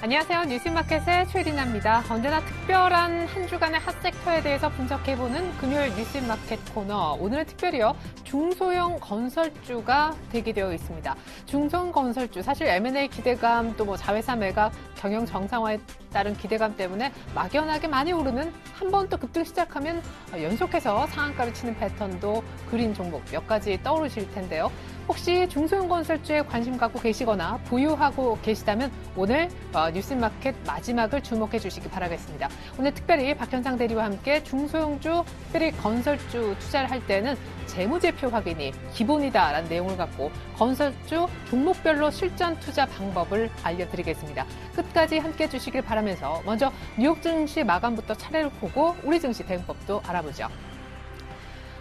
안녕하세요. 뉴스마켓의 최리나입니다. 언제나 특별한 한 주간의 핫섹터에 대해서 분석해보는 금요일 뉴스마켓 코너. 오늘은 특별히요. 중소형 건설주가 대기되어 있습니다. 중소형 건설주, 사실 M&A 기대감, 또 자회사 매각, 경영 정상화에 따른 기대감 때문에 막연하게 많이 오르는, 한 번 또 급등 시작하면 연속해서 상한가를 치는 패턴도 그린 종목 몇 가지 떠오르실 텐데요. 혹시 중소형 건설주에 관심 갖고 계시거나 보유하고 계시다면 오늘 뉴스마켓 마지막을 주목해 주시기 바라겠습니다. 오늘 특별히 박현상 대리와 함께 중소형주, 특별히 건설주 투자를 할 때는 재무제표 확인이 기본이다라는 내용을 갖고 건설주 종목별로 실전 투자 방법을 알려드리겠습니다. 끝까지 함께 해주시길 바라면서 먼저 뉴욕 증시 마감부터 차례를 보고 우리 증시 대응법도 알아보죠.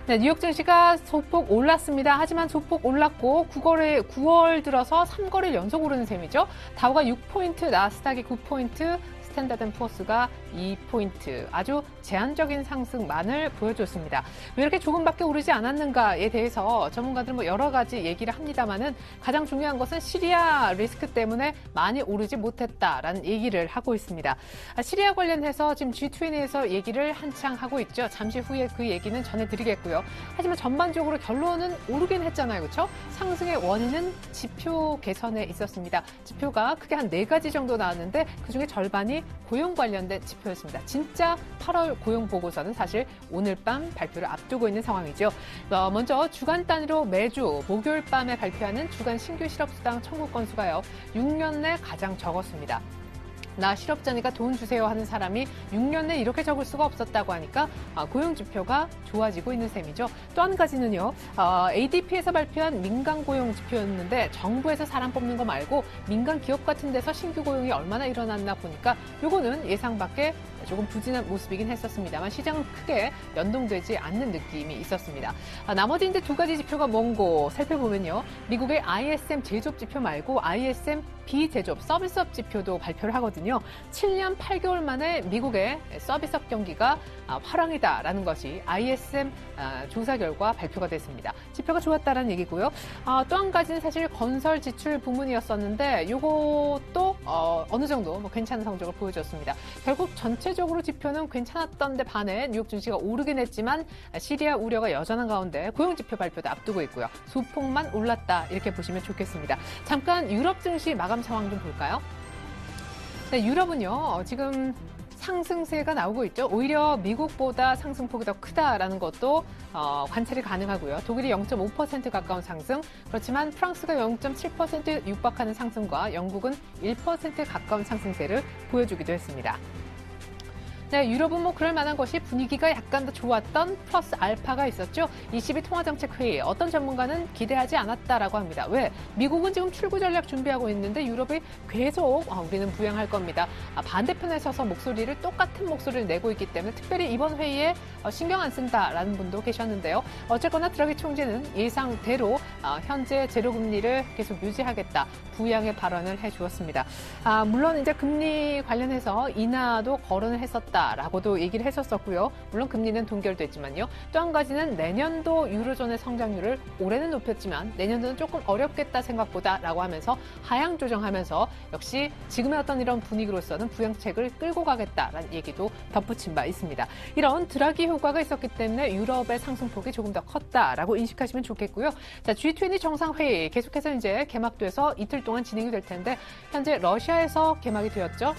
네, 뉴욕 증시가 소폭 올랐습니다. 하지만 소폭 올랐고 9월 들어서 3거래일 연속 오르는 셈이죠. 다우가 6포인트, 나스닥이 9포인트, 스탠다드앤푸어스가 2포인트, 아주 제한적인 상승만을 보여줬습니다. 왜 이렇게 조금밖에 오르지 않았는가에 대해서 전문가들 여러 가지 얘기를 합니다만은 가장 중요한 것은 시리아 리스크 때문에 많이 오르지 못했다라는 얘기를 하고 있습니다. 시리아 관련해서 지금 G20에서 얘기를 한창 하고 있죠. 잠시 후에 그 얘기는 전해드리겠고요. 하지만 전반적으로 결론은 오르긴 했잖아요. 그렇죠? 상승의 원인은 지표 개선에 있었습니다. 지표가 크게 한 4가지 정도 나왔는데 그중에 절반이 고용 관련된 지표였습니다. 진짜 8월 고용 보고서는 사실 오늘 밤 발표를 앞두고 있는 상황이죠. 먼저 주간 단위로 매주 목요일 밤에 발표하는 주간 신규 실업수당 청구 건수가요. 6년 내 가장 적었습니다. 나 실업자니까 돈 주세요 하는 사람이 6년 내 이렇게 적을 수가 없었다고 하니까 고용 지표가 좋아지고 있는 셈이죠. 또 한 가지는요. ADP에서 발표한 민간 고용 지표였는데 정부에서 사람 뽑는 거 말고 민간 기업 같은 데서 신규 고용이 얼마나 일어났나 보니까 요거는 예상 밖에 조금 부진한 모습이긴 했었습니다만 시장은 크게 연동되지 않는 느낌이 있었습니다. 나머지 이제 2가지 지표가 뭔고 살펴보면요. 미국의 ISM 제조업 지표 말고 ISM 비제조업 서비스업 지표도 발표를 하거든요. 7년 8개월 만에 미국의 서비스업 경기가 화랑이다라는 것이 ISM 조사 결과 발표가 됐습니다. 지표가 좋았다라는 얘기고요. 또 한 가지는 사실 건설 지출 부문이었었는데 이것도 어느 정도 괜찮은 성적을 보여줬습니다. 결국 전체적으로 지표는 괜찮았던데 반해 뉴욕 증시가 오르긴 했지만 시리아 우려가 여전한 가운데 고용 지표 발표도 앞두고 있고요. 소폭만 올랐다 이렇게 보시면 좋겠습니다. 잠깐 유럽 증시 마감 상황 좀 볼까요? 네, 유럽은요 지금 상승세가 나오고 있죠. 오히려 미국보다 상승폭이 더 크다라는 것도 관찰이 가능하고요. 독일이 0.5% 가까운 상승, 그렇지만 프랑스가 0.7% 육박하는 상승과 영국은 1% 가까운 상승세를 보여주기도 했습니다. 네, 유럽은 그럴 만한 것이 분위기가 약간 더 좋았던 플러스 알파가 있었죠. 22 통화정책회의, 어떤 전문가는 기대하지 않았다라고 합니다. 왜? 미국은 지금 출구 전략 준비하고 있는데 유럽이 계속 우리는 부양할 겁니다. 반대편에 서서 똑같은 목소리를 내고 있기 때문에 특별히 이번 회의에 신경 안 쓴다라는 분도 계셨는데요. 어쨌거나 드라기 총재는 예상대로 현재 제로금리를 계속 유지하겠다. 부양의 발언을 해주었습니다. 물론 이제 금리 관련해서 인하도 거론을 했었다라고도 얘기를 했었었고요. 물론 금리는 동결됐지만요. 또 한 가지는 내년도 유로존의 성장률을 올해는 높였지만 내년도는 조금 어렵겠다 생각보다라고 하면서 하향 조정하면서 역시 지금의 어떤 이런 분위기로서는 부양책을 끌고 가겠다라는 얘기도 덧붙인 바 있습니다. 이런 드라기 효과가 있었기 때문에 유럽의 상승폭이 조금 더 컸다라고 인식하시면 좋겠고요. 자, G20 정상회의 계속해서 이제 개막돼서 이틀 동안 진행이 될 텐데 현재 러시아에서 개막이 되었죠.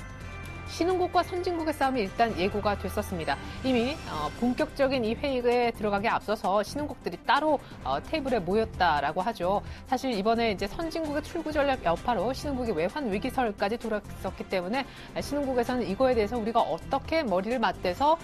신흥국과 선진국의 싸움이 일단 예고가 됐었습니다. 이미 본격적인 이 회의에 들어가기 앞서서 신흥국들이 따로 테이블에 모였다라고 하죠. 사실 이번에 이제 선진국의 출구 전략 여파로 신흥국이 외환 위기설까지 돌았었기 때문에 신흥국에서는 이거에 대해서 우리가 어떻게 머리를 맞대서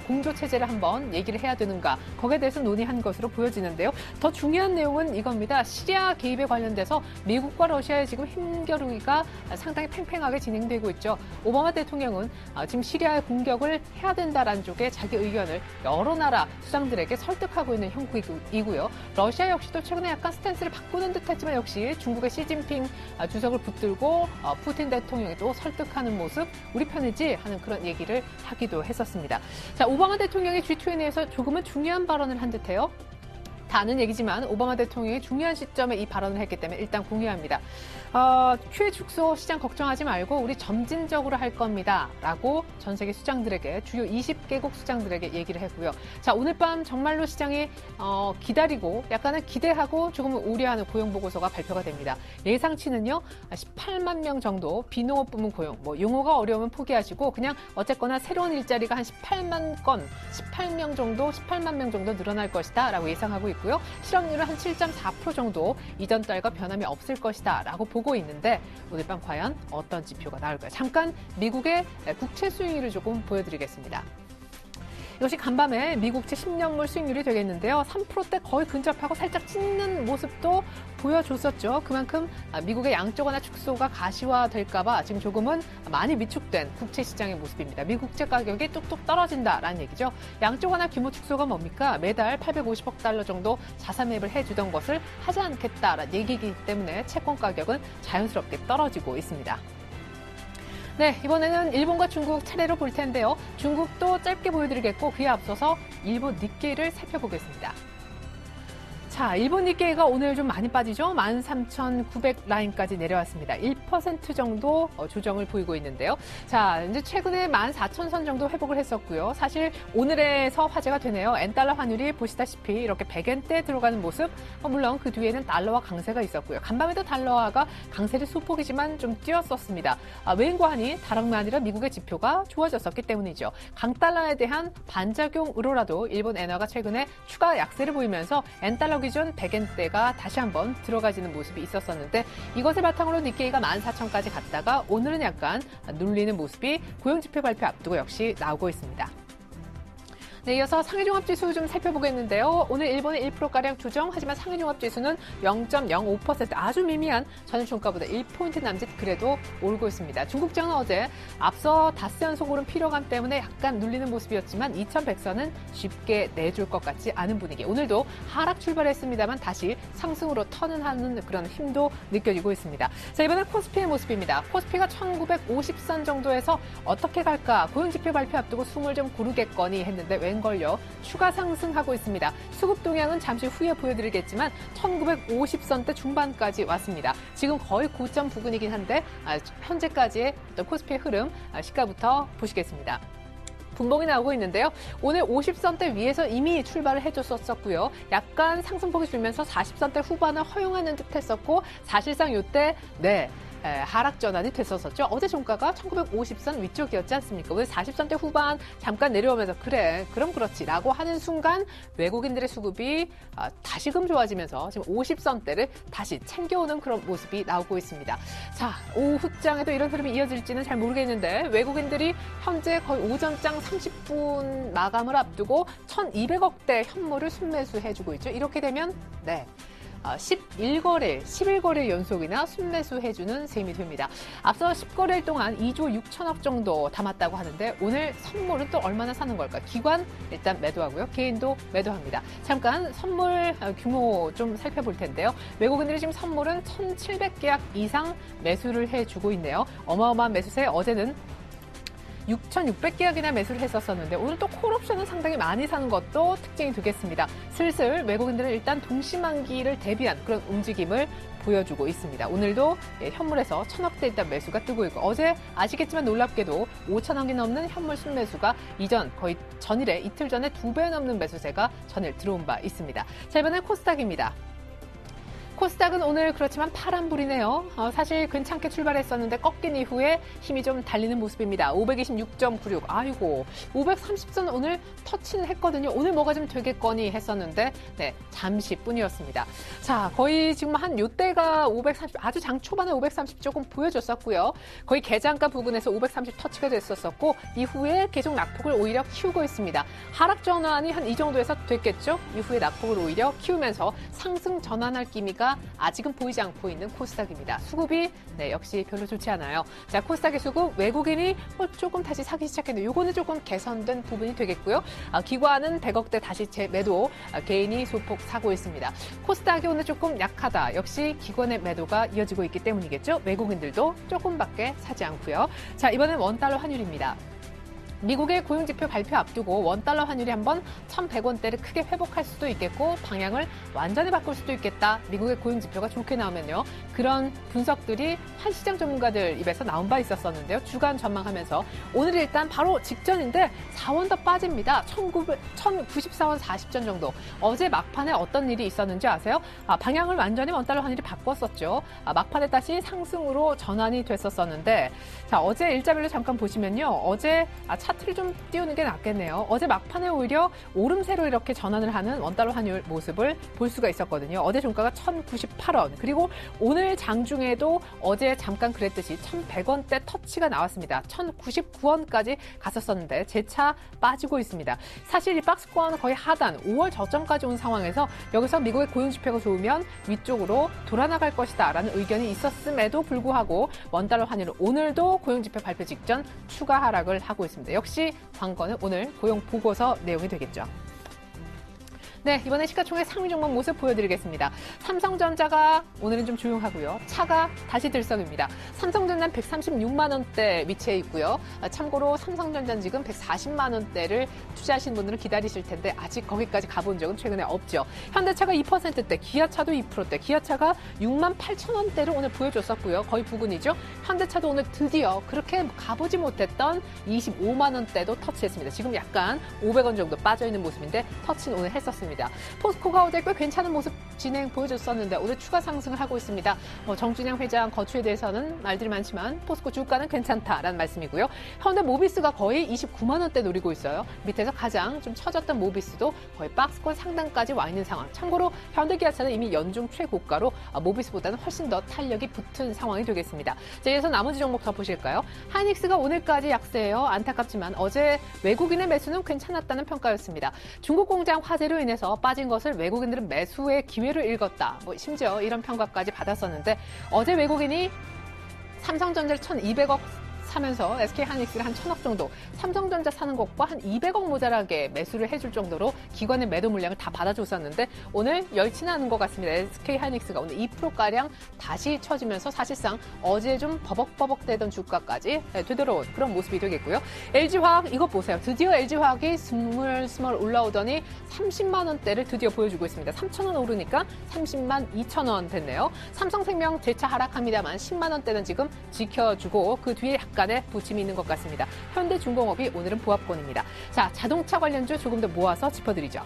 공조 체제를 한번 얘기를 해야 되는가, 거기에 대해서 논의한 것으로 보여지는데요. 더 중요한 내용은 이겁니다. 시리아 개입에 관련돼서 미국과 러시아의 지금 힘겨루기가 상당히 팽팽하게 진행되고 있죠. 오바마 대통령 대통령은 지금 시리아의 공격을 해야 된다라는 쪽에 자기 의견을 여러 나라 수장들에게 설득하고 있는 형국이고요. 러시아 역시도 최근에 약간 스탠스를 바꾸는 듯했지만 역시 중국의 시진핑 주석을 붙들고 푸틴 대통령에도 설득하는 모습 우리 편이지 하는 그런 얘기를 하기도 했었습니다. 자, 오바마 대통령이 G20에서 조금은 중요한 발언을 한 듯해요. 다 아는 얘기지만 오바마 대통령이 중요한 시점에 이 발언을 했기 때문에 일단 공유합니다. QE 축소 시장 걱정하지 말고 우리 점진적으로 할 겁니다. 라고 전 세계 수장들에게 주요 20개국 수장들에게 얘기를 했고요. 자, 오늘 밤 정말로 시장이 기다리고 약간은 기대하고 조금 우려하는 고용보고서가 발표가 됩니다. 예상치는요. 18만 명 정도 비농업 부문 고용. 용어가 어려우면 포기하시고 그냥 어쨌거나 새로운 일자리가 한 18만 명 정도 늘어날 것이다 라고 예상하고 있고요. 실업률은 한 7.4% 정도 이전 달과 변함이 없을 것이다 라고 보고 있는데 오늘 밤 과연 어떤 지표가 나올까요? 잠깐 미국의 국채 수익률을 조금 보여드리겠습니다. 이것이 간밤에 미국채 10년물 수익률이 되겠는데요. 3%대 거의 근접하고 살짝 찍는 모습도 보여줬었죠. 그만큼 미국의 양적 완화 축소가 가시화될까 봐 지금 조금은 많이 위축된 국채 시장의 모습입니다. 미국채 가격이 뚝뚝 떨어진다라는 얘기죠. 양적 완화 규모 축소가 뭡니까? 매달 850억 달러 정도 자산 매입을 해주던 것을 하지 않겠다라는 얘기이기 때문에 채권 가격은 자연스럽게 떨어지고 있습니다. 네, 이번에는 일본과 중국 차례로 볼 텐데요. 중국도 짧게 보여드리겠고 그에 앞서서 일본 니케이를 살펴보겠습니다. 자, 일본 니케이가 오늘 좀 많이 빠지죠. 13,900 라인까지 내려왔습니다. 1% 정도 조정을 보이고 있는데요. 자, 이제 최근에 14,000선 정도 회복을 했었고요. 사실 오늘에서 화제가 되네요. 엔달러 환율이 보시다시피 이렇게 100엔대 들어가는 모습. 물론 그 뒤에는 달러화 강세가 있었고요. 간밤에도 달러화가 강세를 소폭이지만 좀 뛰었었습니다. 외인과환이 다름이 아니라 미국의 지표가 좋아졌었기 때문이죠. 강달러에 대한 반작용으로라도 일본 엔화가 최근에 추가 약세를 보이면서 엔달러 기준 100엔대가 다시 한번 들어가지는 모습이 있었었는데 이것을 바탕으로 니케이가 14,000까지 갔다가 오늘은 약간 눌리는 모습이 고용지표 발표 앞두고 역시 나오고 있습니다. 네, 이어서 상해종합지수 좀 살펴보겠는데요. 오늘 일본의 1%가량 조정, 하지만 상해종합지수는 0.05% 아주 미미한 전일 종가보다 1포인트 남짓 그래도 오르고 있습니다. 중국장은 어제 앞서 닷새 연속 오른 피로감 때문에 약간 눌리는 모습이었지만 2100선은 쉽게 내줄 것 같지 않은 분위기. 오늘도 하락 출발했습니다만 다시 상승으로 턴하는 그런 힘도 느껴지고 있습니다. 자, 이번엔 코스피의 모습입니다. 코스피가 1950선 정도에서 어떻게 갈까? 고용지표 발표 앞두고 숨을 좀 고르겠거니 했는데 웬걸요? 추가 상승하고 있습니다. 수급 동향은 잠시 후에 보여드리겠지만 1950선대 중반까지 왔습니다. 지금 거의 고점 부근이긴 한데 현재까지의 코스피의 흐름 시가부터 보시겠습니다. 분봉이 나오고 있는데요. 오늘 50선대 위에서 이미 출발을 해줬었고요. 약간 상승폭이 줄면서 40선대 후반을 허용하는 듯 했었고 사실상 이때 하락 전환이 됐었죠. 어제 종가가 1950선 위쪽이었지 않습니까? 오늘 40선대 후반 잠깐 내려오면서 그래, 그럼 그렇지라고 하는 순간 외국인들의 수급이 다시금 좋아지면서 지금 50선대를 다시 챙겨오는 그런 모습이 나오고 있습니다. 자, 오후장에도 이런 흐름이 이어질지는 잘 모르겠는데 외국인들이 현재 거의 오전장 30분 마감을 앞두고 1,200억대 현물을 순매수해주고 있죠. 이렇게 되면 11거래일 연속이나 순매수해주는 셈이 됩니다. 앞서 10거래일 동안 2조 6천억 정도 담았다고 하는데 오늘 선물은 또 얼마나 사는 걸까? 기관 일단 매도하고요. 개인도 매도합니다. 잠깐 선물 규모 좀 살펴볼 텐데요. 외국인들이 지금 선물은 1,700계약 이상 매수를 해주고 있네요. 어마어마한 매수세 어제는 6,600계약이나 매수를 했었었는데 오늘 또 콜옵션은 상당히 많이 사는 것도 특징이 되겠습니다. 슬슬 외국인들은 일단 동시만기를 대비한 그런 움직임을 보여주고 있습니다. 오늘도 현물에서 1,000억대 일단 매수가 뜨고 있고 어제 아시겠지만 놀랍게도 5,000억이 넘는 현물 순매수가 거의 전일에 이틀 전에 2배 넘는 매수세가 전일 들어온 바 있습니다. 자, 이번엔 코스닥입니다. 코스닥은 오늘 그렇지만 파란불이네요. 사실 괜찮게 출발했었는데 꺾인 이후에 힘이 좀 달리는 모습입니다. 526.96. 아이고, 530선 오늘 터치는 했거든요. 오늘 뭐가 좀 되겠거니 했었는데 잠시뿐이었습니다. 자, 거의 지금 한 요때가 530, 아주 장 초반에 530 조금 보여줬었고요. 거의 개장가 부근에서 530 터치가 됐었고 이후에 계속 낙폭을 오히려 키우고 있습니다. 하락 전환이 한 이 정도에서 됐겠죠? 이후에 낙폭을 오히려 키우면서 상승 전환할 기미가 변화가 아직은 보이지 않고 있는 코스닥입니다. 수급이 역시 별로 좋지 않아요. 자, 코스닥의 수급 외국인이 조금 다시 사기 시작했는데 요거는 조금 개선된 부분이 되겠고요. 기관은 100억대 다시 재매도, 개인이 소폭 사고 있습니다. 코스닥이 오늘 조금 약하다. 역시 기관의 매도가 이어지고 있기 때문이겠죠. 외국인들도 조금밖에 사지 않고요. 자, 이번엔 원달러 환율입니다. 미국의 고용지표 발표 앞두고 원달러 환율이 한번 1,100원대를 크게 회복할 수도 있겠고 방향을 완전히 바꿀 수도 있겠다. 미국의 고용지표가 좋게 나오면요. 그런 분석들이 한 시장 전문가들 입에서 나온 바 있었었는데요. 주간 전망하면서 오늘 일단 바로 직전인데 4원 더 빠집니다. 1,094원 40전 정도. 어제 막판에 어떤 일이 있었는지 아세요? 방향을 완전히 원달러 환율이 바꿨었죠. 막판에 다시 상승으로 전환이 됐었었는데 자, 어제 일자별로 잠깐 보시면요. 어제 차트를 좀 띄우는 게 낫겠네요. 어제 막판에 오히려 오름세로 이렇게 전환을 하는 원달러 환율 모습을 볼 수가 있었거든요. 어제 종가가 1,098원. 그리고 오늘 장중에도 어제 잠깐 그랬듯이 1,100원대 터치가 나왔습니다. 1,099원까지 갔었었는데 재차 빠지고 있습니다. 사실 이 박스권 거의 하단 5월 저점까지 온 상황에서 여기서 미국의 고용지표가 좋으면 위쪽으로 돌아나갈 것이다라는 의견이 있었음에도 불구하고 원달러 환율은 오늘도 고용지표 발표 직전 추가 하락을 하고 있습니다. 역시 관건은 오늘 고용 보고서 내용이 되겠죠. 네, 이번에 시가총액 상위 종목 모습 보여드리겠습니다. 삼성전자가 오늘은 좀 조용하고요. 차가 다시 들썩입니다. 삼성전자는 136만 원대 위치해 있고요. 참고로 삼성전자는 지금 140만 원대를 투자하시는 분들은 기다리실 텐데 아직 거기까지 가본 적은 최근에 없죠. 현대차가 2%대, 기아차도 2%대, 기아차가 6만 8천 원대를 오늘 보여줬었고요. 거의 부근이죠. 현대차도 오늘 드디어 그렇게 가보지 못했던 25만 원대도 터치했습니다. 지금 약간 500원 정도 빠져있는 모습인데 터치는 오늘 했었습니다. 포스코가 어제 꽤 괜찮은 모습 진행 보여줬었는데 오늘 추가 상승을 하고 있습니다. 정준영 회장 거취에 대해서는 말들이 많지만 포스코 주가는 괜찮다라는 말씀이고요. 현대 모비스가 거의 29만 원대 노리고 있어요. 밑에서 가장 좀 처졌던 모비스도 거의 박스권 상단까지 와 있는 상황. 참고로 현대기아차는 이미 연중 최고가로 모비스보다는 훨씬 더 탄력이 붙은 상황이 되겠습니다. 자, 이어서 나머지 종목 더 보실까요? 하이닉스가 오늘까지 약세예요. 안타깝지만 어제 외국인의 매수는 괜찮았다는 평가였습니다. 중국 공장 화재로 인해서 빠진 것을 외국인들은 매수의 기회로 읽었다. 심지어 이런 평가까지 받았었는데 어제 외국인이 삼성전자를 1,200억 사면서 SK하이닉스를 한 1,000억 정도, 삼성전자 사는 것과 한 200억 모자라게 매수를 해줄 정도로 기관의 매도 물량을 다 받아줬었는데 오늘 열지는 않은 것 같습니다. SK하이닉스가 오늘 2%가량 다시 쳐지면서 사실상 어제 좀 버벅버벅대던 주가까지 되돌아온 그런 모습이 되겠고요. LG화학 이것 보세요. 드디어 LG화학이 스멀스멀 올라오더니 30만 원대를 드디어 보여주고 있습니다. 3,000원 오르니까 30만 2천 원 됐네요. 삼성생명 재차 하락합니다만 10만 원대는 지금 지켜주고 그 뒤에 약간의 부침이 있는 것 같습니다. 현대중공업이 오늘은 보합권입니다. 자, 자동차 관련주 조금 더 모아서 짚어드리죠.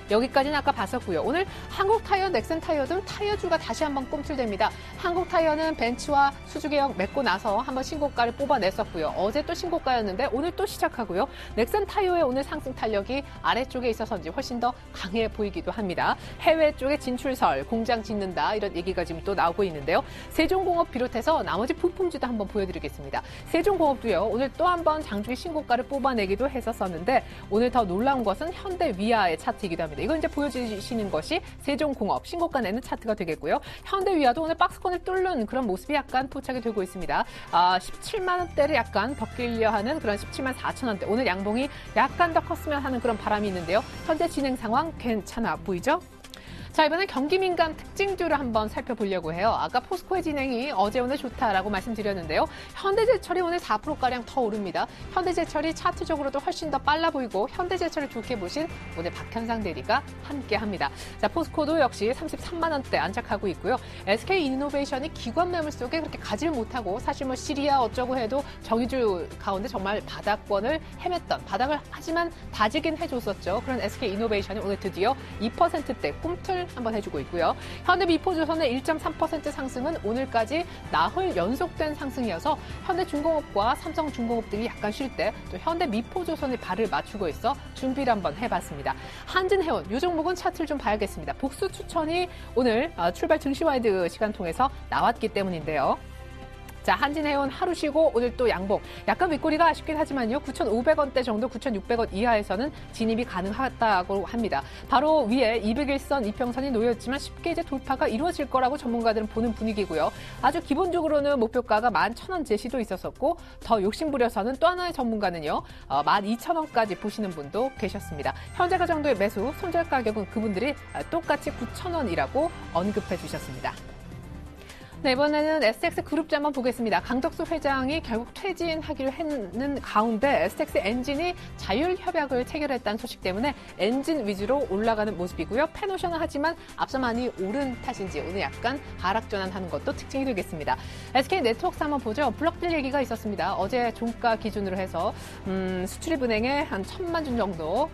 여기까지는 아까 봤었고요. 오늘 한국타이어, 넥센타이어 등 타이어주가 다시 한번 꿈틀댑니다. 한국타이어는 벤츠와 수주개혁 맺고 나서 한번 신고가를 뽑아냈었고요. 어제 또 신고가였는데 오늘 또 시작하고요. 넥센타이어의 오늘 상승 탄력이 아래쪽에 있어서인지 훨씬 더 강해 보이기도 합니다. 해외 쪽에 진출설, 공장 짓는다 이런 얘기가 지금 또 나오고 있는데요. 세종공업 비롯해서 나머지 부품주도 한번 보여드리겠습니다. 세종공업도요. 오늘 또 한번 장중에 신고가를 뽑아내기도 했었었는데 오늘 더 놀라운 것은 현대위아의 차트이기도 합니다. 이건 이제 보여주시는 것이 세종공업 신고가 내는 차트가 되겠고요. 현대위아도 오늘 박스권을 뚫는 그런 모습이 약간 포착이 되고 있습니다. 17만 원대를 약간 벗기려 하는 그런 17만 4천 원대. 오늘 양봉이 약간 더 컸으면 하는 그런 바람이 있는데요. 현재 진행 상황 괜찮아 보이죠? 자, 이번엔 경기 민감 특징주를 한번 살펴보려고 해요. 아까 포스코의 진행이 어제 오늘 좋다라고 말씀드렸는데요. 현대제철이 오늘 4%가량 더 오릅니다. 현대제철이 차트적으로도 훨씬 더 빨라 보이고 현대제철을 좋게 보신 오늘 박현상 대리가 함께합니다. 자, 포스코도 역시 33만 원대 안착하고 있고요. SK이노베이션이 기관 매물 속에 그렇게 가지를 못하고 사실 시리아 어쩌고 해도 정유주 가운데 정말 바닥권을 헤맸던 바닥을 하지만 다지긴 해줬었죠. 그런 SK이노베이션이 오늘 드디어 2%대 꿈틀 한번 해주고 있고요. 현대미포조선의 1.3% 상승은 오늘까지 나흘 연속된 상승이어서 현대중공업과 삼성중공업 등이 약간 쉴 때 또 현대미포조선의 발을 맞추고 있어 준비를 한번 해봤습니다. 한진해운 이 종목은 차트를 좀 봐야겠습니다. 복수 추천이 오늘 출발 증시 와이드 시간 통해서 나왔기 때문인데요. 자, 한진해운 하루 쉬고 오늘 또 양봉. 약간 윗꼬리가 아쉽긴 하지만요. 9,500원대 정도 9,600원 이하에서는 진입이 가능하다고 합니다. 바로 위에 200일선 이평선이 놓였지만 쉽게 이제 돌파가 이루어질 거라고 전문가들은 보는 분위기고요. 아주 기본적으로는 목표가가 11,000원 제시도 있었었고 더 욕심부려서는 또 하나의 전문가는요. 12,000원까지 보시는 분도 계셨습니다. 현재가 정도의 매수, 손절 가격은 그분들이 똑같이 9,000원이라고 언급해 주셨습니다. 네, 이번에는 STX그룹주 한번 보겠습니다. 강덕수 회장이 결국 퇴진하기로 했는 가운데 STX 엔진이 자율협약을 체결했다는 소식 때문에 엔진 위주로 올라가는 모습이고요. 펜오션은 하지만 앞서 많이 오른 탓인지 오늘 약간 하락 전환하는 것도 특징이 되겠습니다. SK네트워크스 한번 보죠. 블록딜 얘기가 있었습니다. 어제 종가 기준으로 해서 수출입은행에 한 1,000만 주 정도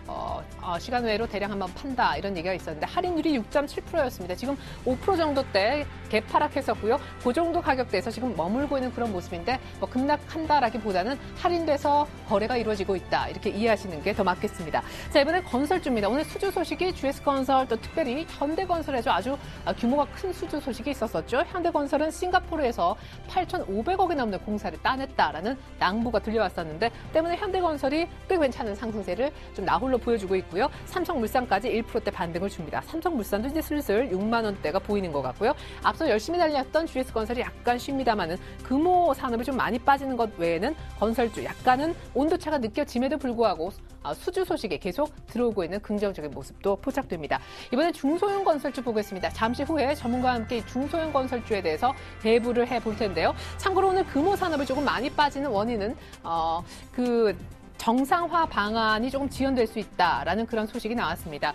시간 외로 대량 한번 판다 이런 얘기가 있었는데 할인율이 6.7%였습니다. 지금 5% 정도대 갭 하락했었고요. 그 정도 가격대에서 지금 머물고 있는 그런 모습인데 뭐 급락한다라기보다는 할인돼서 거래가 이루어지고 있다 이렇게 이해하시는 게 더 맞겠습니다. 자, 이번엔 건설주입니다. 오늘 수주 소식이 GS건설 또 특별히 현대건설에서 아주 규모가 큰 수주 소식이 있었었죠. 현대건설은 싱가포르에서 8,500억이 넘는 공사를 따냈다라는 낭보가 들려왔었는데 때문에 현대건설이 꽤 괜찮은 상승세를 좀 나홀로 보여주고 있고요. 삼성물산까지 1%대 반등을 줍니다. 삼성물산도 이제 슬슬 6만 원대가 보이는 것 같고요. 앞서 열심히 달렸던 GS건설이 약간 쉽니다만은 금호 산업이 좀 많이 빠지는 것 외에는 건설주 약간은 온도차가 느껴짐에도 불구하고 수주 소식에 계속 들어오고 있는 긍정적인 모습도 포착됩니다. 이번엔 중소형 건설주 보겠습니다. 잠시 후에 전문가와 함께 이 중소형 건설주에 대해서 배부를 해볼 텐데요. 참고로 오늘 금호 산업이 조금 많이 빠지는 원인은 정상화 방안이 조금 지연될 수 있다라는 그런 소식이 나왔습니다.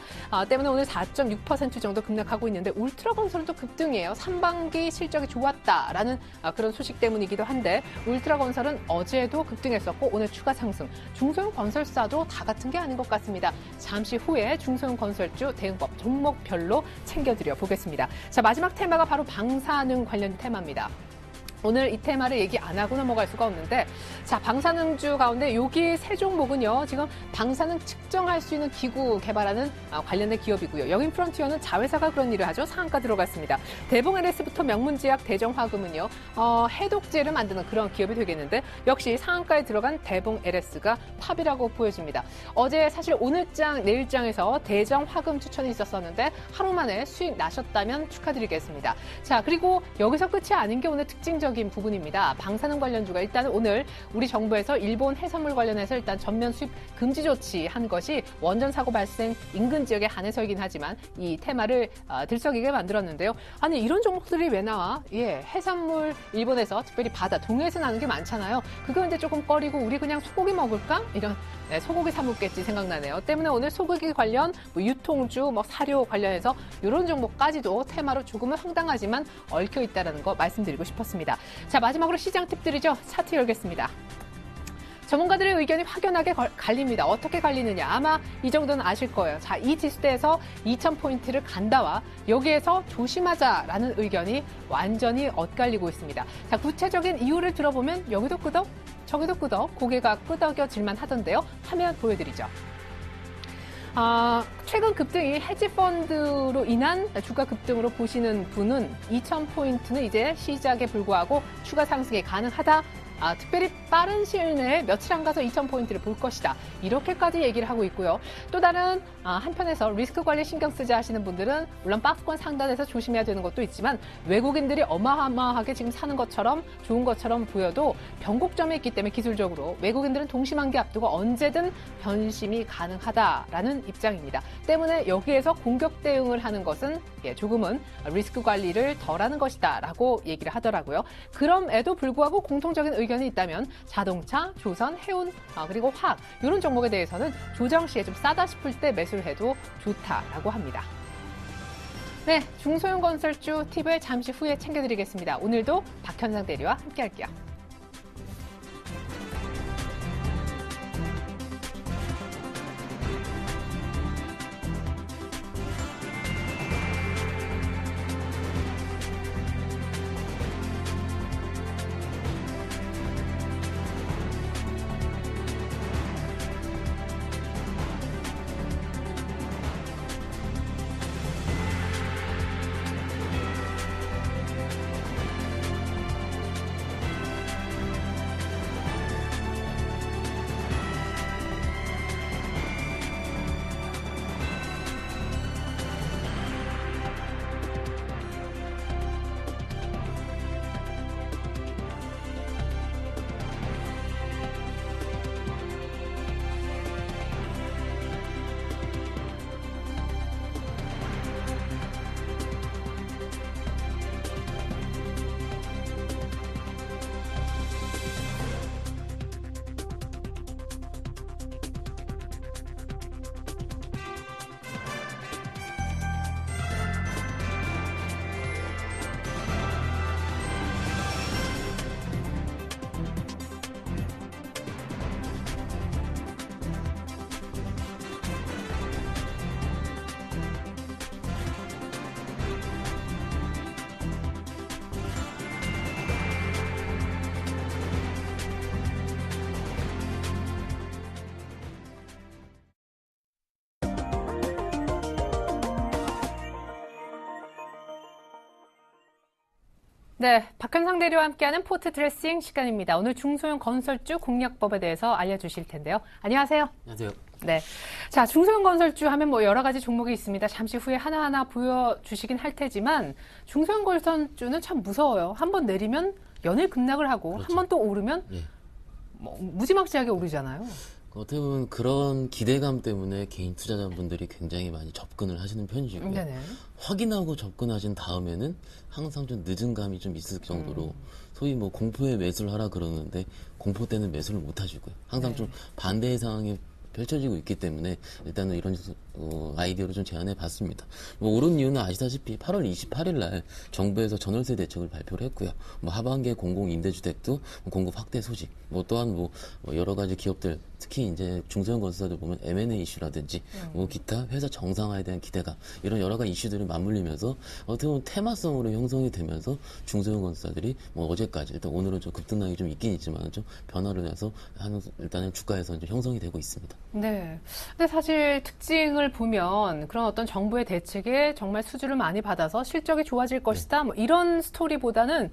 때문에 오늘 4.6% 정도 급락하고 있는데 울트라건설도 급등이에요. 상반기 실적이 좋았다라는 그런 소식 때문이기도 한데 울트라건설은 어제도 급등했었고 오늘 추가 상승. 중소형 건설사도 다 같은 게 아닌 것 같습니다. 잠시 후에 중소형 건설주 대응법 종목별로 챙겨드려 보겠습니다. 자, 마지막 테마가 바로 방사능 관련 테마입니다. 오늘 이 테마를 얘기 안 하고 넘어갈 수가 없는데 자, 방사능주 가운데 여기 세 종목은요. 지금 방사능 측정할 수 있는 기구 개발하는 관련된 기업이고요. 영인프론티어는 자회사가 그런 일을 하죠. 상한가 들어갔습니다. 대봉 LS부터 명문제약, 대정화금은요. 해독제를 만드는 그런 기업이 되겠는데 역시 상한가에 들어간 대봉 LS가 탑이라고 보여집니다. 어제 사실 오늘장, 내일장에서 대정화금 추천이 있었었는데 하루 만에 수익 나셨다면 축하드리겠습니다. 자, 그리고 여기서 끝이 아닌 게 오늘 특징적 인 부분입니다. 방사능 관련주가 일단은 오늘 우리 정부에서 일본 해산물 관련해서 일단 전면 수입 금지 조치한 것이 원전 사고 발생 인근 지역에 한해서이긴 하지만 이 테마를 들썩이게 만들었는데요. 아니 이런 종목들이 왜 나와? 예, 해산물 일본에서 특별히 바다 동해에서 나는 게 많잖아요. 그거 이제 조금 꺼리고 우리 그냥 소고기 먹을까? 이런 소고기 사 먹겠지 생각나네요. 때문에 오늘 소고기 관련 유통주, 사료 관련해서 이런 종목까지도 테마로 조금은 황당하지만 얽혀 있다는 거 말씀드리고 싶었습니다. 자, 마지막으로 시장 팁들이죠. 차트 열겠습니다. 전문가들의 의견이 확연하게 갈립니다. 어떻게 갈리느냐. 아마 이 정도는 아실 거예요. 자, 이 지수대에서 2,000포인트를 간다와 여기에서 조심하자라는 의견이 완전히 엇갈리고 있습니다. 자, 구체적인 이유를 들어보면 여기도 끄덕, 저기도 끄덕, 고개가 끄덕여질만 하던데요. 화면 보여드리죠. 최근 급등이 헤지펀드로 인한 주가 급등으로 보시는 분은 2,000포인트는 이제 시작에 불구하고 추가 상승이 가능하다. 특별히 빠른 시일 내에 며칠 안 가서 2,000포인트를 볼 것이다. 이렇게까지 얘기를 하고 있고요. 또 다른 한편에서 리스크 관리 신경 쓰자 하시는 분들은 물론 박스권 상단에서 조심해야 되는 것도 있지만 외국인들이 어마어마하게 지금 사는 것처럼 좋은 것처럼 보여도 변곡점이 있기 때문에 기술적으로 외국인들은 동시만기 앞두고 언제든 변심이 가능하다라는 입장입니다. 때문에 여기에서 공격 대응을 하는 것은 조금은 리스크 관리를 덜하는 것이다라고 얘기를 하더라고요. 그럼에도 불구하고 공통적인 의견이 있다면 자동차, 조선, 해운, 그리고 화학 이런 종목에 대해서는 조정 시에 좀 싸다 싶을 때 매수를 해도 좋다라고 합니다. 네, 중소형 건설주 팁을 잠시 후에 챙겨드리겠습니다. 오늘도 박현상 대리와 함께할게요. 네, 박현상 대리와 함께하는 포트 드레싱 시간입니다. 오늘 중소형 건설주 공략법에 대해서 알려주실 텐데요. 안녕하세요. 안녕하세요. 네, 자 중소형 건설주 하면 뭐 여러 가지 종목이 있습니다. 잠시 후에 하나하나 보여주시긴 할 테지만 중소형 건설주는 참 무서워요. 한번 내리면 연일 급락을 하고 그렇죠. 한 번 또 오르면 예. 뭐 무지막지하게 오르잖아요. 어떻게 보면 그런 기대감 때문에 개인 투자자분들이 굉장히 많이 접근을 하시는 편이고요. 네네. 확인하고 접근하신 다음에는 항상 좀 늦은 감이 좀 있을 정도로 소위 뭐 공포에 매수를 하라 그러는데 공포 때는 매수를 못 하시고요. 항상 좀 반대의 상황이 펼쳐지고 있기 때문에 일단은 이런 아이디어를 좀 제안해 봤습니다. 뭐 오른 이유는 아시다시피 8월 28일 날 정부에서 전월세 대책을 발표를 했고요. 뭐 하반기에 공공임대주택도 공급 확대 소식, 뭐 또한 뭐 여러 가지 기업들 특히 이제 중소형 건설사들 보면 M&A 이슈라든지 뭐 기타 회사 정상화에 대한 기대감 이런 여러 가지 이슈들이 맞물리면서 어떻게 보면 테마성으로 형성이 되면서 중소형 건설사들이 뭐 어제까지 일단 오늘은 좀 급등락이 좀 있긴 있지만 좀 변화를 해서 일단은 주가에서 좀 형성이 되고 있습니다. 네. 근데 사실 특징을 보면 그런 어떤 정부의 대책에 정말 수주를 많이 받아서 실적이 좋아질 것이다. 뭐 이런 스토리보다는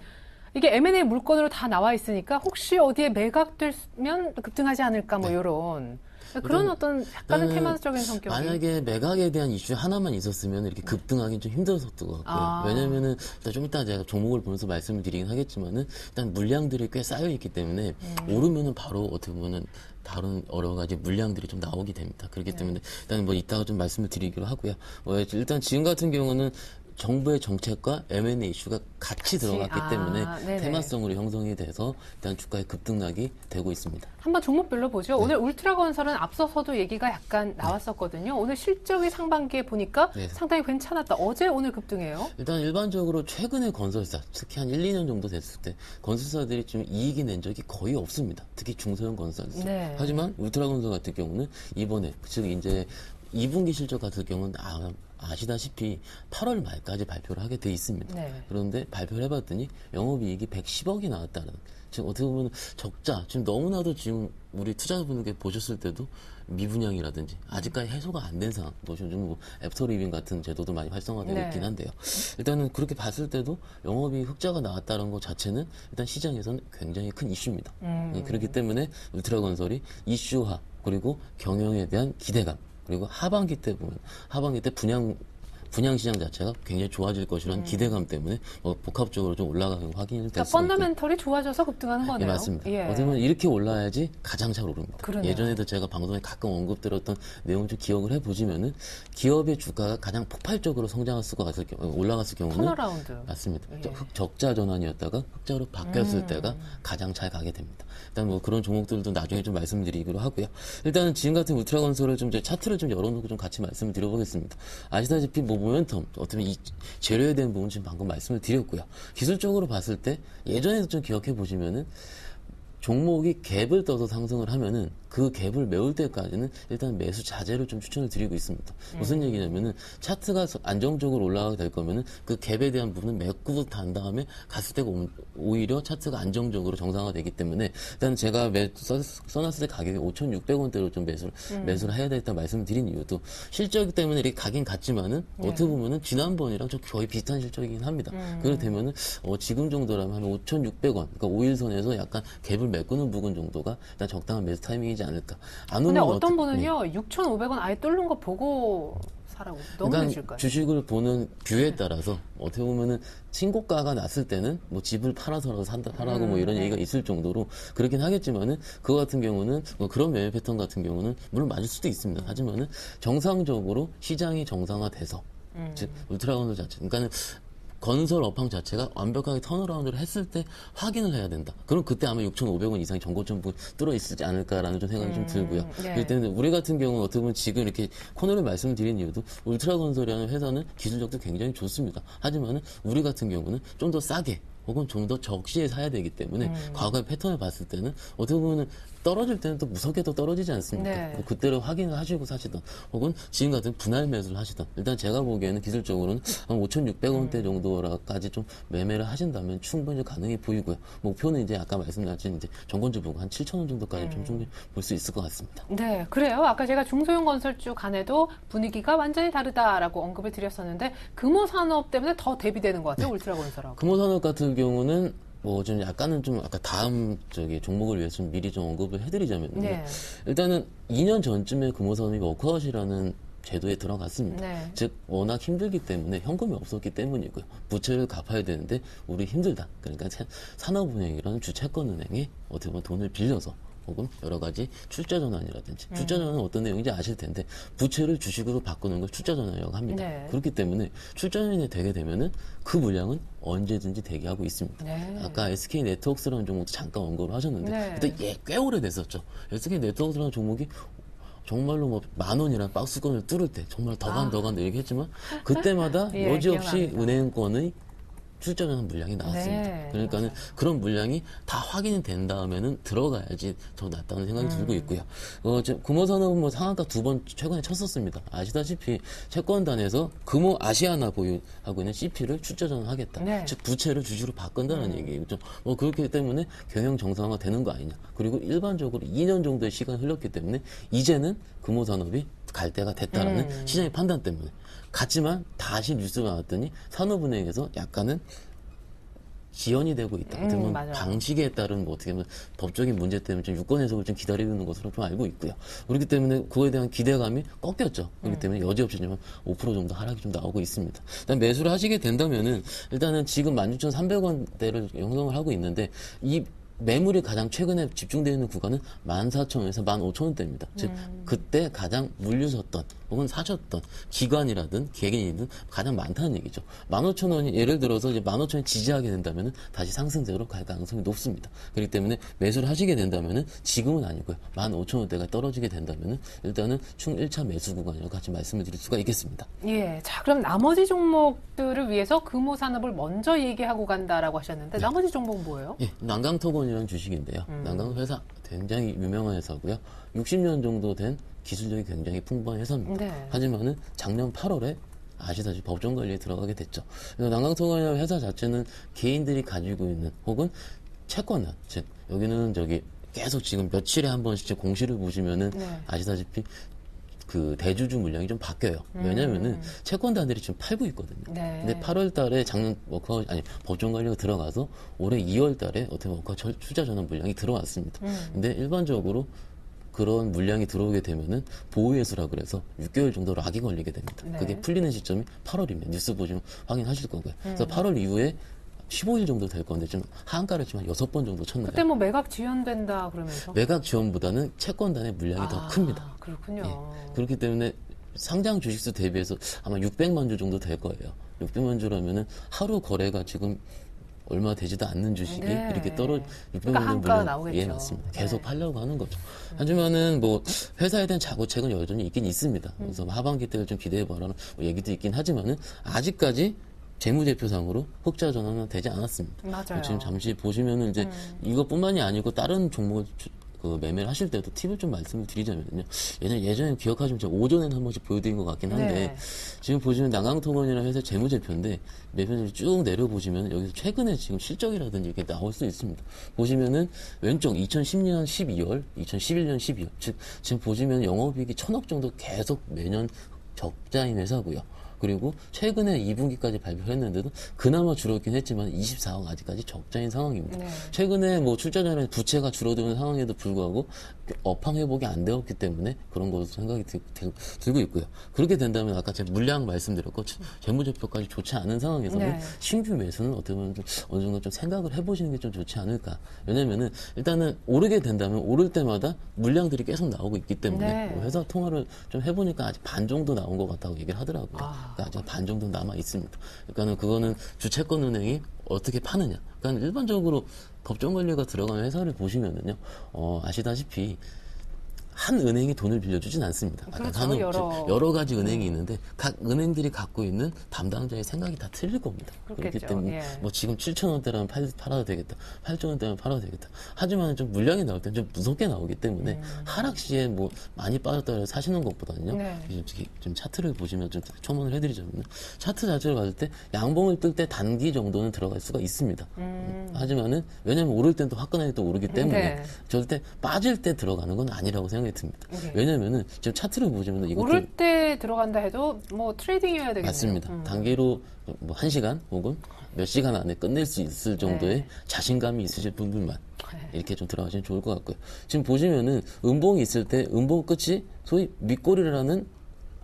이게 M&A 물건으로 다 나와 있으니까 혹시 어디에 매각되면 급등하지 않을까 뭐 이런 그런 어떤 약간은 테마적인 성격이. 만약에 매각에 대한 이슈 하나만 있었으면 이렇게 급등하긴 좀 힘들었을 것 같고요. 왜냐면은 일단 좀 이따 제가 종목을 보면서 말씀을 드리긴 하겠지만은 일단 물량들이 꽤 쌓여 있기 때문에 오르면은 바로 어떻게 보면은 다른 여러 가지 물량들이 좀 나오게 됩니다. 그렇기 때문에 일단 뭐 이따가 좀 말씀을 드리기로 하고요. 일단 지금 같은 경우는 정부의 정책과 M&A 이슈가 같이 들어갔기 때문에 네네. 테마성으로 형성이 돼서 일단 주가의 급등락이 되고 있습니다. 한번 종목별로 보죠. 오늘 울트라건설은 앞서서도 얘기가 약간 나왔었거든요. 오늘 실적이 상반기에 보니까 상당히 괜찮았다. 어제 오늘 급등해요. 일단 일반적으로 최근에 건설사, 특히 한 1, 2년 정도 됐을 때 건설사들이 좀 이익이 낸 적이 거의 없습니다. 특히 중소형 건설사. 네. 하지만 울트라건설 같은 경우는 이번에 즉 이제 2분기 실적 같은 경우는 아시다시피 8월 말까지 발표를 하게 돼 있습니다. 네. 그런데 발표를 해봤더니 영업이익이 110억이 나왔다는. 지금 어떻게 보면 적자. 지금 너무나도 지금 우리 투자자분들께 보셨을 때도 미분양이라든지 아직까지 해소가 안 된 상황. 요즘 뭐 애프터 리빙 같은 제도도 많이 활성화되고 있긴 한데요. 일단은 그렇게 봤을 때도 영업이익 흑자가 나왔다는 것 자체는 일단 시장에서는 굉장히 큰 이슈입니다. 그렇기 때문에 울트라건설이 이슈화 그리고 경영에 대한 기대감 그리고 하반기 때 보면 하반기 때 분양 시장 자체가 굉장히 좋아질 것이라는 기대감 때문에 복합적으로 좀 올라가는 확인이 됐습니다. 그러니까 펀더멘털이 좋아져서 급등하는 거네요. 네, 맞습니다. 어떻게 보면 이렇게 올라야지 가장 잘 오릅니다. 그러네요. 예전에도 제가 방송에 가끔 언급드렸던 내용 좀 기억을 해보시면은 기업의 주가가 가장 폭발적으로 올라갔을 경우는 턴어라운드. 맞습니다. 적자 전환이었다가 흑자로 바뀌었을 때가 가장 잘 가게 됩니다. 일단 뭐 그런 종목들도 나중에 좀 말씀드리기로 하고요. 일단은 지금 같은 울트라건설을 좀 차트를 좀 열어놓고 좀 같이 말씀을 드려보겠습니다. 아시다시피 뭐 모멘텀 어떻게 보면 이 재료에 대한 부분 지금 방금 말씀을 드렸고요. 기술적으로 봤을 때 예전에도 좀 기억해 보시면은 종목이 갭을 떠서 상승을 하면은 그 갭을 메울 때까지는 일단 매수 자제를 좀 추천을 드리고 있습니다. 무슨 얘기냐면은 차트가 안정적으로 올라가게 될 거면은 그 갭에 대한 부분은 메꾸고 단 다음에 갔을 때가 오히려 차트가 안정적으로 정상화되기 때문에 일단 제가 써놨을 때 가격이 5,600원대로 좀 매수를 해야 되겠다 말씀을 드린 이유도 실적 때문에 이렇게 가긴 갔지만은 어떻게 보면은 지난번이랑 좀 거의 비슷한 실적이긴 합니다. 그렇게 되면은 지금 정도라면 한 5,600원, 그러니까 5일선에서 약간 갭을 메꾸는 부분 정도가 일단 적당한 매수 타이밍이지 않을까. 근데 어떤 분은요, 6,500원 아예 뚫는 거 보고 사라고 너무 그러니까 해줄까요? 주식을 보는 뷰에 따라서 어떻게 보면은 신고가가 났을 때는 뭐 집을 팔아서라도 사라고 뭐 이런 얘기가 있을 정도로 그렇긴 하겠지만은 그거 같은 경우는 뭐 그런 매매 패턴 같은 경우는 물론 맞을 수도 있습니다. 하지만은 정상적으로 시장이 정상화돼서 즉 울트라건설 자체, 그러니까는 건설 업황 자체가 완벽하게 턴어라운드를 했을 때 확인을 해야 된다. 그럼 그때 아마 6,500원 이상의 정고점 뚫어 있지 않을까라는 좀 생각이 좀 들고요. 그렇기 때문에 우리 같은 경우는 어떻게 보면 지금 이렇게 코너를 말씀드린 이유도 울트라건설이라는 회사는 기술력도 굉장히 좋습니다. 하지만은 우리 같은 경우는 좀 더 싸게 혹은 좀 더 적시에 사야 되기 때문에 과거의 패턴을 봤을 때는 어떻게 보면은 떨어질 때는 또 무섭게 또 떨어지지 않습니까? 네. 뭐 그때를 확인을 하시고 사시던 혹은 지금 같은 분할 매수를 하시던 일단 제가 보기에는 기술적으로는 한 5,600원대 정도까지 좀 매매를 하신다면 충분히 가능해 보이고요. 목표는 이제 아까 말씀드린 이제 정권주 보고 한 7,000원 정도까지 좀 충분히 볼 수 있을 것 같습니다. 네, 그래요. 아까 제가 중소형 건설주 간에도 분위기가 완전히 다르다라고 언급을 드렸었는데 금호산업 때문에 더 대비되는 것 같아요. 울트라건설하고. 금호산업 같은 경우는 뭐 좀 약간은 좀 아까 다음 종목을 위해서 좀 미리 좀 언급을 해드리자면요. 네. 일단은 2년 전쯤에 금호산업이 워크아웃이라는 제도에 들어갔습니다. 네. 즉 워낙 힘들기 때문에 현금이 없었기 때문이고요. 부채를 갚아야 되는데 우리 힘들다. 그러니까 산업은행이라는 주채권은행에 어떻게 보면 돈을 빌려서 혹은 여러 가지 출자 전환이라든지 출자 전환은 어떤 내용인지 아실 텐데 부채를 주식으로 바꾸는 걸 출자 전환이라고 합니다. 네. 그렇기 때문에 출자 전환이 되게 되면은 그 물량은 언제든지 대기하고 있습니다. 네. 아까 SK 네트워크스라는 종목도 잠깐 언급을 하셨는데 네. 그때 꽤 오래됐었죠. SK 네트워크스라는 종목이 정말로 뭐 10,000원이라는 박스권을 뚫을 때 정말 더간 얘기했지만 그때마다 예, 여지없이 기억납니다. 은행권의 출자전환 물량이 나왔습니다. 네, 그러니까는 그런 물량이 다 확인이 된 다음에는 들어가야지 더 낫다는 생각이 들고 있고요. 금호산업은 뭐 상한가 2번 최근에 쳤었습니다. 아시다시피 채권단에서 금호 아시아나 보유하고 있는 CP를 출자전환하겠다. 네. 즉 부채를 주주로 바꾼다는 얘기죠. 뭐 그렇기 때문에 경영 정상화 되는 거 아니냐. 그리고 일반적으로 2년 정도의 시간이 흘렀기 때문에 이제는 금호산업이 갈 때가 됐다라는 시장의 판단 때문에. 같지만 다시 뉴스가 나왔더니 산업은행에서 약간은 지연이 되고 있다. 어떻게 보면 맞아요. 방식에 따른 뭐 어떻게 보면 법적인 문제 때문에 좀 유권 해석을 좀 기다리고 있는 것으로 좀 알고 있고요. 그렇기 때문에 그거에 대한 기대감이 꺾였죠. 그렇기 때문에 여지없이 좀 5% 정도 하락이 좀 나오고 있습니다. 일단 매수를 하시게 된다면은 일단은 지금 16,300원대를 형성을 하고 있는데 이 매물이 가장 최근에 집중되어 있는 구간은 14,000원에서 15,000원대입니다. 즉 그때 가장 물류섰던 혹은 사셨던 기관이라든 개개인이든 가장 많다는 얘기죠. 15,000원이 예를 들어서 이제 15,000원이 지지하게 된다면 다시 상승세로 갈 가능성이 높습니다. 그렇기 때문에 매수를 하시게 된다면 지금은 아니고요. 15,000원대가 떨어지게 된다면 일단은 총 1차 매수 구간이라고 같이 말씀을 드릴 수가 있겠습니다. 예. 자, 그럼 나머지 종목들을 위해서 금호산업을 먼저 얘기하고 간다라고 하셨는데 나머지 종목은 뭐예요? 예, 난강토건이라는 주식인데요. 난강 회사 굉장히 유명한 회사고요. 60년 정도 된 기술력이 굉장히 풍부한 회사입니다. 네. 하지만은 작년 8월에 아시다시피 법정 관리에 들어가게 됐죠. 난강토건이라는 회사 자체는 개인들이 가지고 있는 혹은 채권단, 즉 여기는 계속 지금 며칠에 한 번씩 공시를 보시면은 네. 아시다시피 그 대주주 물량이 좀 바뀌어요. 왜냐면은 채권단들이 지금 팔고 있거든요. 네. 근데 8월 달에 작년 법정 관리가 들어가서 올해 2월 달에 어떻게 워크아웃 투자 전환 물량이 들어왔습니다. 근데 일반적으로 그런 물량이 들어오게 되면은 보호예수라 그래서 6개월 정도 락이 걸리게 됩니다. 네. 그게 풀리는 시점이 8월입니다. 뉴스 보시면 확인하실 거고요. 그래서 8월 이후에 15일 정도 될 건데 지금 하한가를 지금 한 6번 정도 쳤나요? 그때 뭐 매각 지연된다 그러면서. 매각 지원보다는 채권단의 물량이 더 큽니다. 그렇군요. 그렇기 때문에 상장 주식수 대비해서 아마 600만 주 정도 될 거예요. 600만 주라면은 하루 거래가 지금 얼마 되지도 않는 주식이 네. 이렇게 600만 그러니까 주 한가가 물량 나오겠죠. 예, 맞습니다. 계속 네. 팔려고 하는 거죠. 하지만은 뭐 회사에 대한 자구책은 여전히 있긴 있습니다. 그래서 하반기 때를 좀 기대해 보라는 얘기도 있긴 하지만은 아직까지 재무제표상으로 흑자 전환은 되지 않았습니다. 맞아요. 지금 잠시 보시면은 이제 이것뿐만이 아니고 다른 종목을 매매를 하실 때도 팁을 좀 말씀을 드리자면요. 예전에 기억하시면 제가 오전에는 한 번씩 보여드린 것 같긴 한데 네. 지금 보시면 난강토건이라는 회사 재무제표인데 매표를 쭉 내려보시면 여기서 최근에 지금 실적이라든지 이렇게 나올 수 있습니다. 보시면은 왼쪽 2010년 12월, 2011년 12월 즉 지금 보시면 영업이익이 1,000억 정도 계속 매년 적자인 회사고요. 그리고 최근에 2분기까지 발표를 했는데도 그나마 줄었긴 했지만 24억 아직까지 적자인 상황입니다. 네. 최근에 뭐 출자 전에 부채가 줄어드는 상황에도 불구하고 업황 회복이 안 되었기 때문에 그런 것으로 생각이 들고 있고요. 그렇게 된다면 아까 제가 물량 말씀드렸고 재무제표까지 좋지 않은 상황에서는 네. 신규 매수는 어떻게 보면 좀 어느 정도 좀 생각을 해보시는 게 좀 좋지 않을까. 왜냐면은 일단은 오르게 된다면 오를 때마다 물량들이 계속 나오고 있기 때문에 네. 뭐 회사 통화를 좀 해보니까 아직 반 정도 나온 것 같다고 얘기를 하더라고요. 그러니까 아직 반 정도 남아 있습니다. 그러니까는 그거는 주채권은행이 어떻게 파느냐. 그러니까 일반적으로 법정 관리가 들어가는 회사를 보시면은요, 아시다시피 한 은행이 돈을 빌려주진 않습니다. 그렇죠. 여러 가지 은행이 있는데 각 은행들이 갖고 있는 담당자의 생각이 다 틀릴 겁니다. 그렇겠죠. 그렇기 때문에 예. 뭐 지금 7천 원대라면 팔아도 되겠다. 8천 원대라면 팔아도 되겠다. 하지만 좀 물량이 나올 때는 좀 무섭게 나오기 때문에 하락 시에 뭐 많이 빠졌다 해서 사시는 것보다는요. 네. 좀 차트를 보시면 좀 첨언을 해드리자면 차트 자체를 봤을 때 양봉을 뜰 때 단기 정도는 들어갈 수가 있습니다. 하지만은 왜냐하면 오를 땐 또 화끈하게 또 오르기 때문에 네. 절대 빠질 때 들어가는 건 아니라고 생각이 듭니다. 네. 왜냐면은 지금 차트를 보시면 이것도 오를 때 들어간다 해도 뭐 트레이딩이어야 되겠네요. 맞습니다. 단기로 뭐 1시간 혹은 몇 시간 안에 끝낼 수 있을 정도의 네. 자신감이 있으실 분들만 이렇게 좀 들어가시면 좋을 것 같고요. 지금 보시면은 음봉이 있을 때 음봉 끝이 소위 밑꼬리라는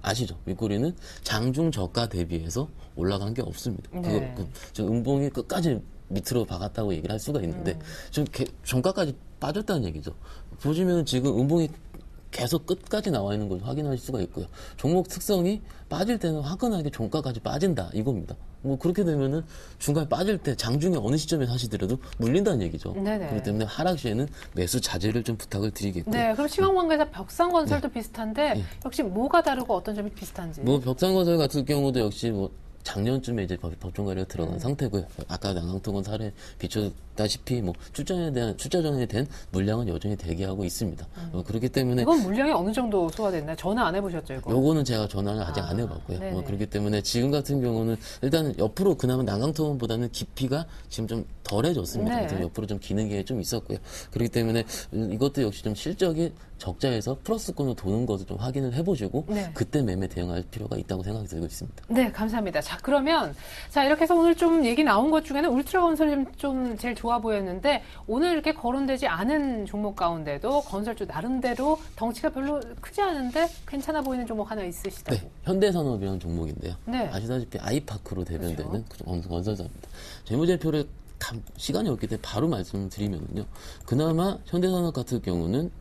아시죠? 밑꼬리는 장중 저가 대비해서 올라간 게 없습니다. 네. 저 음봉이 끝까지 밑으로 박았다고 얘기를 할 수가 있는데 지금 종가까지 빠졌다는 얘기죠. 보시면 지금 음봉이 계속 끝까지 나와 있는 걸 확인하실 수가 있고요. 종목 특성이 빠질 때는 화끈하게 종가까지 빠진다 이겁니다. 뭐 그렇게 되면은 중간에 빠질 때 장중에 어느 시점에 사시더라도 물린다는 얘기죠. 네네. 그렇기 때문에 하락 시에는 매수 자제를 좀 부탁을 드리겠고요. 네, 그럼 시황 관계자 벽상건설도 비슷한데 역시 뭐가 다르고 어떤 점이 비슷한지. 뭐 벽상건설 같은 경우도 역시 뭐 작년쯤에 이제 법정 거래가 들어간 상태고요. 아까 양강통건 사례 비춰다시피 뭐 출자 전에 된 물량은 여전히 대기하고 있습니다. 그렇기 때문에 이건 물량이 어느 정도 소화됐나요? 전화 안 해보셨죠, 이거? 요거는 제가 전화를 아직 안 해봤고요. 네네. 그렇기 때문에 지금 같은 경우는 일단 옆으로 그나마 난강통원보다는 깊이가 지금 좀 덜해졌습니다. 네. 좀 옆으로 좀 기는 게 좀 있었고요. 그렇기 때문에 이것도 역시 좀 실적이 적자에서 플러스권으로 도는 것을 좀 확인을 해보시고 네. 그때 매매 대응할 필요가 있다고 생각이 들고 있습니다. 네, 감사합니다. 자, 그러면, 자, 이렇게 해서 오늘 좀 얘기 나온 것 중에는 울트라 건설이 좀 제일 좋아 보였는데, 오늘 이렇게 거론되지 않은 종목 가운데도 건설주 나름대로 덩치가 별로 크지 않은데 괜찮아 보이는 종목 하나 있으시다고. 네, 현대산업이라는 종목인데요. 네. 아시다시피 아이파크로 대변되는 그렇죠. 건설사입니다. 재무제표를 시간이 없기 때문에 바로 말씀드리면요. 그나마 현대산업 같은 경우는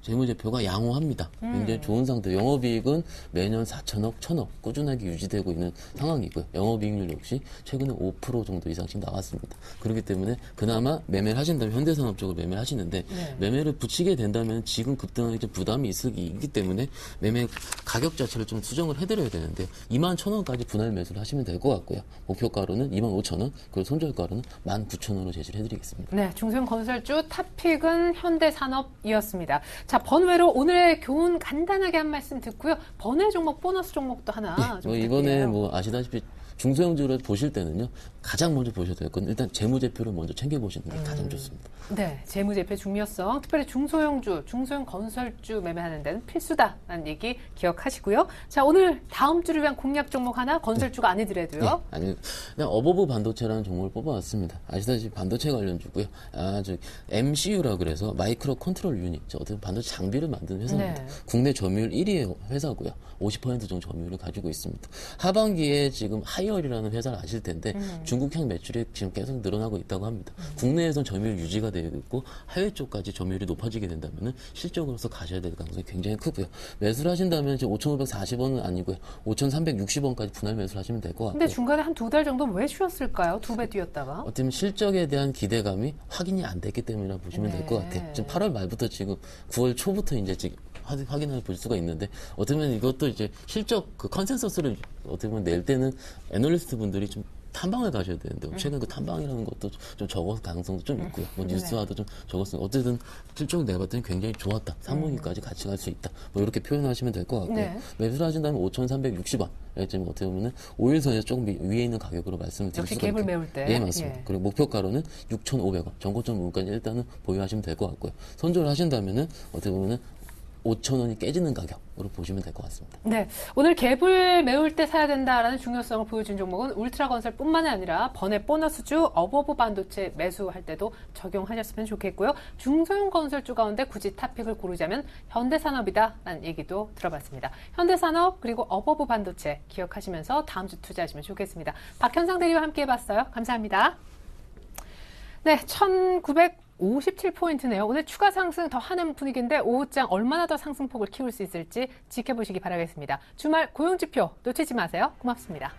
재무제표가 양호합니다. 굉장히 좋은 상태. 영업이익은 매년 4천억, 1천억 꾸준하게 유지되고 있는 상황이고요. 영업이익률 역시 최근에 5% 정도 이상씩 나왔습니다. 그렇기 때문에 그나마 매매를 하신다면 현대산업 쪽으로 매매를 하시는데 네. 매매를 붙이게 된다면 지금 급등하기 좀 부담이 있기 때문에 매매 가격 자체를 좀 수정을 해드려야 되는데요. 21,000원까지 분할 매수를 하시면 될 것 같고요. 목표가로는 25,000원, 그리고 손절가로는 19,000원으로 제시를 해드리겠습니다. 네, 중소형 건설주 탑픽은 현대산업이었습니다. 자, 번외로 오늘의 교훈 간단하게 한 말씀 듣고요. 번외 종목, 보너스 종목도 하나 좀 뭐 이번에 부탁드려요. 뭐 아시다시피 중소형주를 보실 때는요. 가장 먼저 보셔야 될 건 일단 재무제표를 먼저 챙겨보시는 게 가장 좋습니다. 네, 재무제표 중요성, 특별히 중소형주, 중소형 건설주 매매하는 데는 필수다라는 얘기 기억하시고요. 자, 오늘 다음 주를 위한 공략 종목 하나, 건설주가 아니더라도요. 아니, 그냥 어버브 반도체라는 종목을 뽑아왔습니다. 아시다시피 반도체 관련주고요. MCU라 그래서 마이크로 컨트롤 유닛, 어떤 반도체 장비를 만드는 회사입니다. 네. 국내 점유율 1위의 회사고요. 50% 정도 점유율을 가지고 있습니다. 하반기에 지금 하이얼이라는 회사를 아실 텐데 중국향 매출이 지금 계속 늘어나고 있다고 합니다. 국내에선 점유율 유지가 되어 있고 해외 쪽까지 점유율이 높아지게 된다면 실적으로서 가셔야 될 가능성이 굉장히 크고요. 매수를 하신다면 지금 5,540원은 아니고요. 5,360원까지 분할 매수를 하시면 될 것 같고요. 근데 중간에 한 두 달 정도 왜 쉬었을까요? 두 배 뛰었다가. 어쩌면 실적에 대한 기대감이 확인이 안 됐기 때문이라 보시면 될 것 같아요. 지금 8월 말부터 지금 9월 초부터 이제 지금 확인을 볼 수가 있는데 어쩌면 이것도 이제 실적 그 컨센서스를 어떻게 보면 낼 때는 애널리스트 분들이 좀 탐방을 가셔야 되는데 최근 그 탐방이라는 것도 좀 적을 가능성도 좀 있고요. 뭐 뉴스와도 좀 적었으니 어쨌든 실적을 내봤더니 굉장히 좋았다. 3분기까지 같이 갈 수 있다. 뭐 이렇게 표현하시면 될 것 같고요. 네. 매수를 하신다면 5,360원. 지금 어떻게 보면 5일선에서 조금 위에 있는 가격으로 말씀을 드릴 역시 수가 갭을 있고. 메울 때. 예, 맞습니다. 예. 그리고 목표가로는 6,500원. 정고점 부분까지 일단은 보유하시면 될 것 같고요. 손절을 하신다면은 어떻게 보면은 5,000원이 깨지는 가격으로 보시면 될 것 같습니다. 네, 오늘 갭을 메울 때 사야 된다라는 중요성을 보여준 종목은 울트라 건설뿐만 아니라 번외 보너스주 어버브 반도체 매수할 때도 적용하셨으면 좋겠고요. 중소형 건설주 가운데 굳이 탑픽을 고르자면 현대산업이다라는 얘기도 들어봤습니다. 현대산업 그리고 어버브 반도체 기억하시면서 다음 주 투자하시면 좋겠습니다. 박현상 대리와 함께 해봤어요. 감사합니다. 네, 1957포인트네요. 오늘 추가 상승 더 하는 분위기인데 오후장 얼마나 더 상승폭을 키울 수 있을지 지켜보시기 바라겠습니다. 주말 고용지표 놓치지 마세요. 고맙습니다.